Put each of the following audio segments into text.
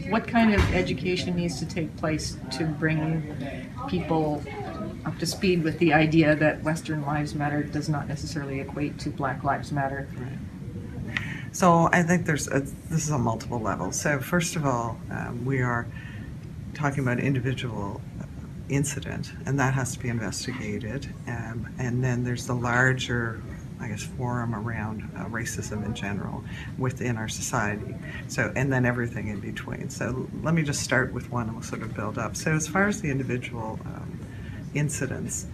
what kind of education needs to take place to bring people up to speed with the idea that Western Lives Matter does not necessarily equate to Black Lives Matter? Right. So I think this is on multiple levels. So first of all, we are talking about individual incident, and that has to be investigated. And then there's the larger, I guess, forum around racism in general within our society. So, and then everything in between. So let me just start with one and we'll sort of build up. So as far as the individual incidents,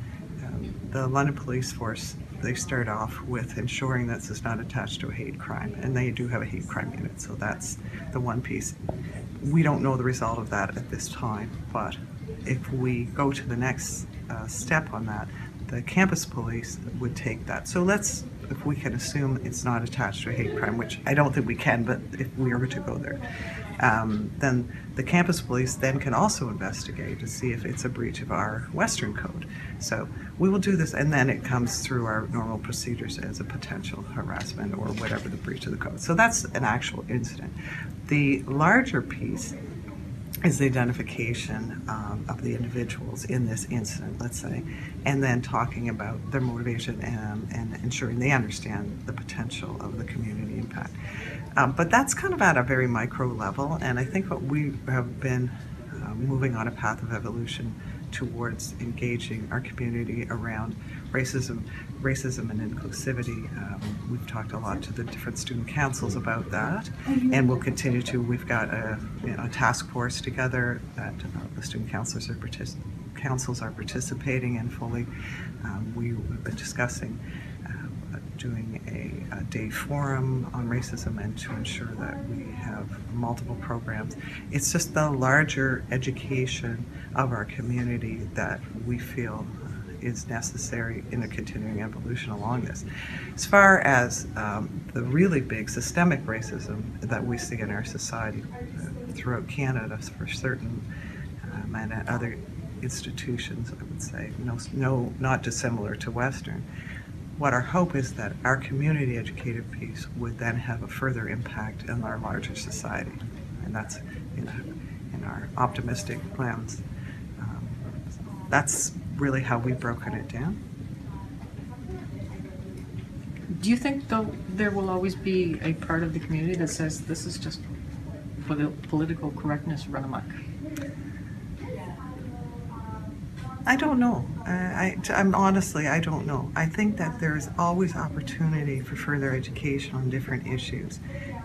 the London Police Force, they start off with ensuring that this is not attached to a hate crime, and they do have a hate crime unit, so that's the one piece. We don't know the result of that at this time, but if we go to the next step on that, the campus police would take that. So let's, if we can assume it's not attached to a hate crime, which I don't think we can, but if we were to go there, then the campus police then can also investigate to see if it's a breach of our Western Code. So we will do this, and then it comes through our normal procedures as a potential harassment or whatever the breach of the code. So that's an actual incident. The larger piece is the identification of the individuals in this incident, let's say, and then talking about their motivation and ensuring they understand the potential of the community impact. But that's kind of at a very micro level, and I think what we have been moving on a path of evolution towards engaging our community around racism and inclusivity. We've talked a lot to the different student councils about that, and we'll continue to. We've got a task force together that the student councils are participating in fully. We've been discussing doing a day forum on racism and to ensure that we have multiple programs. It's just the larger education of our community that we feel is necessary in a continuing evolution along this. As far as the really big systemic racism that we see in our society throughout Canada for certain and at other institutions, I would say, not dissimilar to Western, what our hope is that our community educated piece would then have a further impact in our larger society, and that's in our optimistic plans. That's really how we've broken it down. Do you think, though, there will always be a part of the community that says this is just political correctness run amok? I don't know. I'm honestly, I don't know. I think that there's always opportunity for further education on different issues.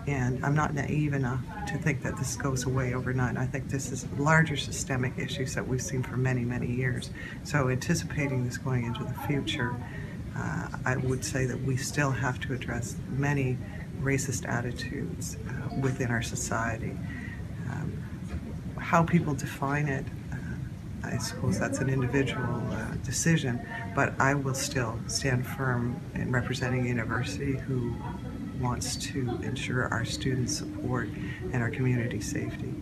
And I'm not naive enough to think that this goes away overnight. I think this is larger systemic issues that we've seen for many, many years. So anticipating this going into the future, I would say that we still have to address many racist attitudes within our society. How people define it, I suppose that's an individual decision, but I will still stand firm in representing a university who wants to ensure our students' support and our community safety.